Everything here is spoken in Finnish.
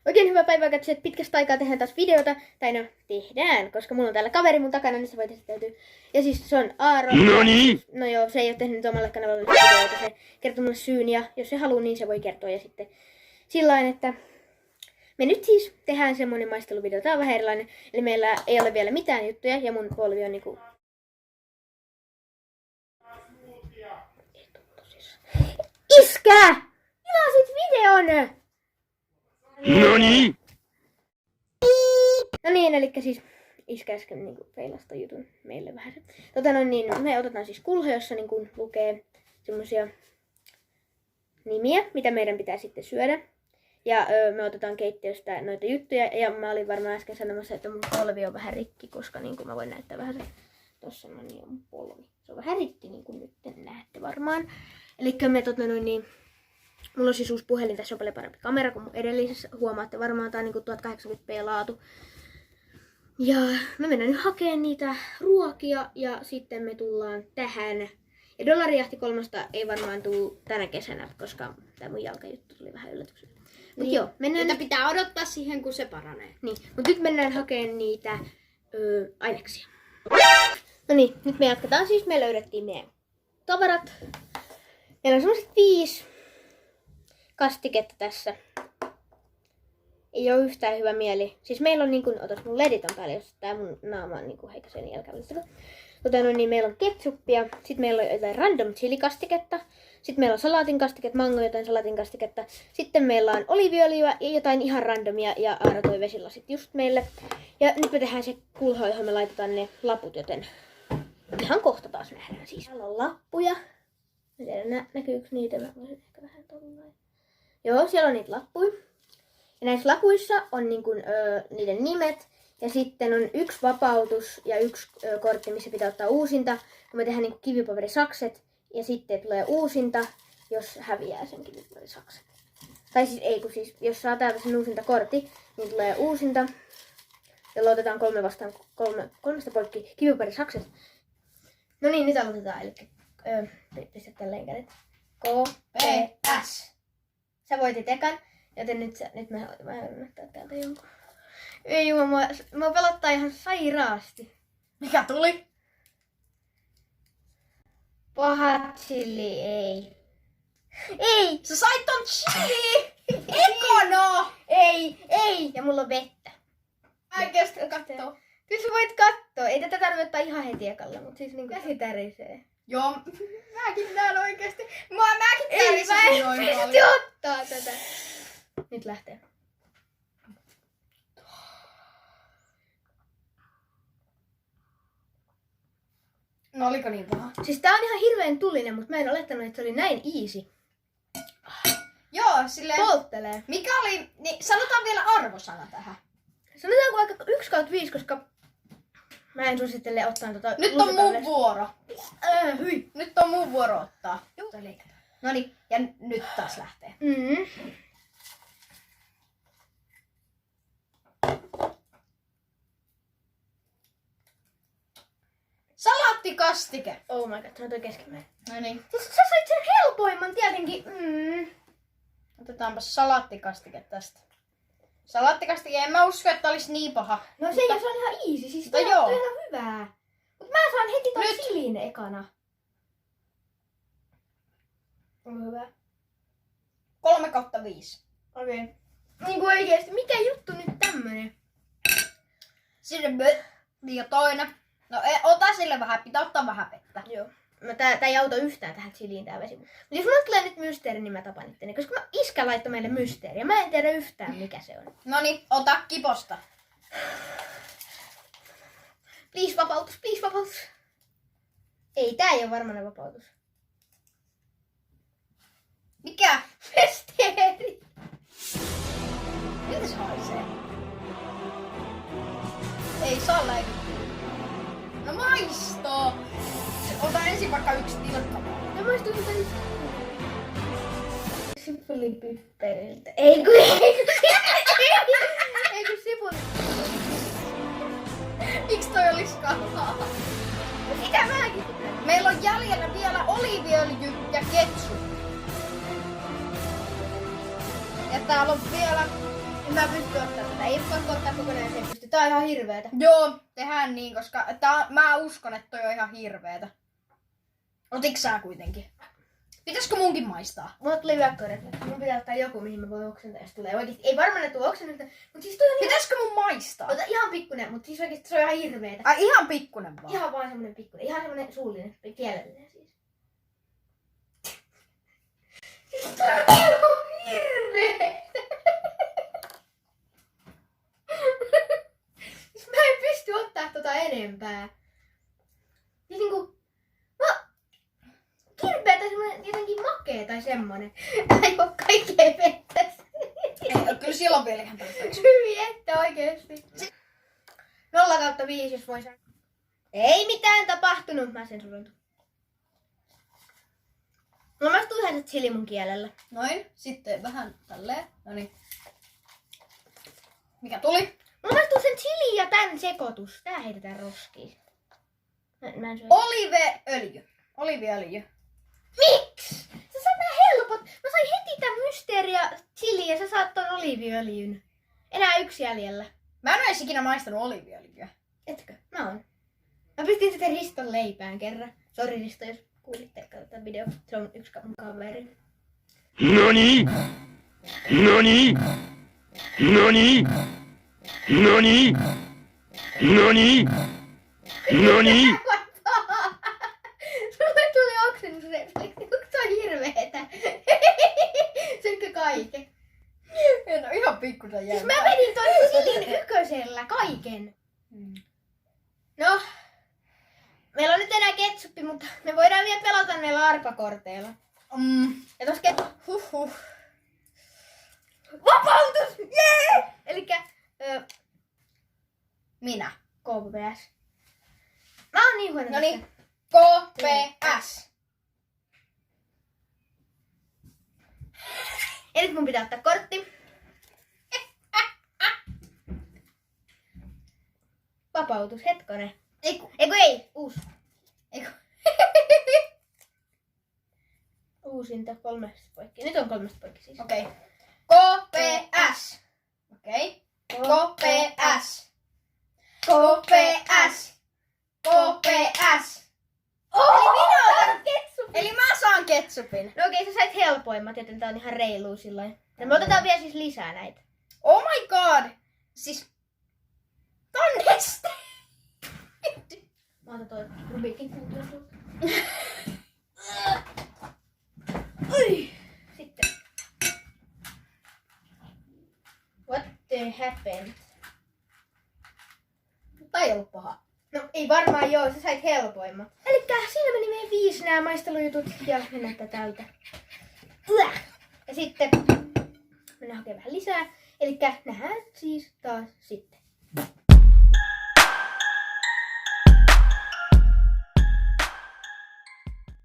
Oikein hyvää päivää katsojat, pitkästä aikaa tehdään taas videota, tai no tehdään, koska mulla on täällä kaveri mun takana, niin se voi esittäytyä. Ja siis se on Aaron. No joo, se ei ole tehnyt omalle kanavalle videoita, se kertoo mulle syyn ja jos se haluaa, niin se voi kertoa. Ja sitten sillain, että me nyt siis tehdään semmonen maisteluvideo, tää on vähän erilainen, eli meillä ei ole vielä mitään juttuja ja mun polvi on niinku... Iskää! Tilasit videon! NANI? No niin, eli siis iskä äsken niinku peilasta jutun meille vähän. Me otetaan siis kulho, jossa niinku lukee semmosia nimiä, mitä meidän pitää sitten syödä. Ja me otetaan keittiöstä noita juttuja. Ja mä olin varmaan äsken sanomassa, että mun polvi on vähän rikki, koska niinku mä voin näyttää vähän se. Tossa on mun polvi. Se on vähän rikki, niin kuin nyt näette varmaan. Elikkä me mulla on siis uusi puhelin, tässä on paljon parempi kamera kuin mun edellisessä. Huomaatte varmaan, tää on niinku 1080p laatu. Ja me mennään nyt hakemaan niitä ruokia ja sitten me tullaan tähän. Ja dollarijahti 3 ei varmaan tule tänä kesänä, koska tää mun jalkajuttu tuli vähän yllätyksenä. Mut niin, joo, mennään nyt pitää odottaa siihen, kun se paranee. Niin, mut nyt mennään hakemaan niitä aineksia. No niin, nyt me jatketaan siis. Me löydettiin meidän tavarat. Meillä on semmoset 5 kastiketta tässä. Ei oo yhtään hyvä mieli. Siis meillä on niinku, otas mun ledit on päällä, jos tää mun naama on niinku heikäsen jälkävälistävä. Niin meillä on ketsuppia, sit meillä on jotain random chilikastiketta, sit meillä on salaatin kastiketta, mango jotain salaatin kastiketta, sitten meillä on oliiviöljyä ja jotain ihan randomia ja Aara toi vesilasit just meille. Ja nyt me tehdään se kulho, johon me laitetaan ne laput, joten ihan kohta taas nähdään siis. Täällä on lappuja. Mä tiedän, näkyykö niitä? Mä voisin ehkä vähän tollain. Joo, siellä on niitä lappuja. Ja näissä lapuissa on niinku, niiden nimet. Ja sitten on 1 vapautus ja 1 kortti, missä pitää ottaa uusinta. Kun me tehdään niinku kivipaperisakset. Ja sitten tulee uusinta, jos häviää sen kivipaperisakset. Tai siis ei, kun siis, jos saa täältä sen uusinta kortti, niin tulee uusinta. Jolloin otetaan 3 vastaan 3 poikki kivipaperisakset. No niin, nyt aloitetaan. Eli pistä tälleen kädet. K-P-S. Sä voitit ekan, joten nyt mä näyttää täältä jonkun. Ei jumma, mä pelottaa ihan sairaasti. Mikä tuli? Paha chili, ei. Ei! Sä sait ton chili! Ekono! Ei! Ja mulla on vettä. Oikeesti kattoo. Kyllä sä voit kattoo. Ei tätä tarvitse ottaa ihan heti ekalla, mutta siis niinku käsi tärisee. Joo, mäkin näen oikeesti. Mäkin tärisin noin Ei, paljon. mä ottaa tätä. Nyt lähtee. No oliko niin paha? Siis tää on ihan hirveän tulinen, mutta mä en olettanut, että se oli näin easy. Joo, silleen... Polttelee. Mikä oli... Niin, sanotaan vielä arvosana tähän. Sanotaanko aika 1/5, koska mä en suosittele ottaa tota... Nyt on mun vuoro. Hyi. Nyt on mun vuoro ottaa. Noniin, ja nyt taas lähtee. Mm-hmm. Salaattikastike. Oh my god, se on toi keskimmäinen. Noniin. Sä sait sen helpoimman tietenkin. Otetaanpa salaattikastike tästä. Salaattikastike, en mä usko, että olisi niin paha. No se ei on ihan easy, siis No toi joo. on ihan hyvää. Mut mä saan heti ton Nyt. chilin ekana. On hyvä. 3/5. Okei. Okay. Niinku oikeesti, mikä juttu nyt tämmönen? Sinne ja toinen. No ota sille vähän, pitää ottaa vähän vettä. Joo. Tää ei auta yhtään tähän chiliin tää vesi. Mut jos mulle tulee nyt mysteeri, niin mä tapan itteni. Koska iskä laittoi meille mysteeriä. Mä en tiedä yhtään mikä se on. Noniin, ota kiposta. Please vapautus, please vapautus. Ei, tää ei oo varmaan vapautus. Mikä? Mysteeri. Miltä se haisee? Ei saa läikyttää. No maistoo! Ota ensin vaikka 1 tilkka. No maistuu sitä nyt. Sipulipipperiltä. Ei kun sipuli. Miksi toi olis kalaa? Mitä mäkin? Meillä on jäljellä vielä oliiviöljy ja ketsup. Ja täällä on vielä... En mä pysty ottaa tätä. Ei pakko ottaa kokonaan, se ei pysty. Tää on ihan hirveetä. Joo, tehdään niin, koska mä uskon, että toi on ihan hirveetä. Otiks sä kuitenkin? Pitäisikö munkin maistaa? Mulla tuli vyökkörefleksi. Mun pitää ottaa joku, mihin mä voin oksentaa, jos tulee oikeesti. Ei varmaan ne tuu oksentaa, mutta siis toi on ihan... Pitäisikö mun maistaa? Ota ihan pikkunen, mutta siis oikeesti se on ihan hirveetä. Ai ihan pikkunen vaan. Ihan vaan semmonen pikkunen. Ihan semmonen suullinen, kielellinen siis. Siis toi on ihan hirveetä. Siis mä en pysty ottaa tota enempää. Siis niinku... Kirpeä tai semmonen jotenkin makee tai semmonen. Ei oo kaikkea vettä. Ei, kyllä siellä on vielä ihan tarpeeksi. Hyvin, että oikeesti. 0/5, jos voi sanoa. Ei mitään tapahtunut, mä sen suruntun. No mä maistuu yhden chili mun kielellä. Noin, sitten vähän tälleen. Noniin. Mikä tuli? Mulla maistuu sen chili ja tän sekoitus. Tää heitetään roskiin. Mä en syö. Oliiviöljy. Oliiviöljy. Miks? Sä saat nää helpot. Mä sain heti tän mysteeria chili ja sä saat ton oliiviöljyn. Enää yksi jäljellä. Mä en oo edes ikinä maistanut oliiviöljyä. Etkö? Mä oon. Mä pistin sitä Riston leipään kerran. Sori Risto, jos kuulitte tätä video. Se on yksi mun kaveri. NANI? NANI? NANI? NANI? NANI? NANI? Sulle tuli oksennusrefleksi. Onko se on hirveetä? Synkkä kaiken. En oo ihan pikkusen Siis jäänyt. mä vedin ton chilin ykkösellä kaiken. No. Meillä on nyt enää ketsuppi, mutta me voidaan vielä pelata näillä arpakorteilla. Ja tos Huhhuh. Vapautus! Jee! Elikkä Minä. KPS. Mä oon niin huono Noniin. tässä. KPS. Ja nyt mun pitää ottaa kortti. Vapautus, hetkonen. Eiku. Ei, uusi. Eiku. Uusinta 3 poikki. Nyt on 3 poikki siis. Okei. KPS. Okei. KPS. KPS. KPS. Eli minä otan ketsupin. Eli mä saan ketsupin. No okei, sä sait helpoimmat, joten tää on ihan reiluu silloin. Ja me otetaan vielä siis lisää näitä. Oh my god. Siis. Tää on neste. Mä otan toi Rubikin kuutio sulta. Oi. Sitten. What the happened? Tää ei ollut paha. No ei varmaan joo, sä sait helpoimmat. Elikkä siinä meni meidän 5 nämä maistelujutut ja mennään täältä. Ja sitten mennään hakemaan vähän lisää. Elikkä nähdään siis taas sitten.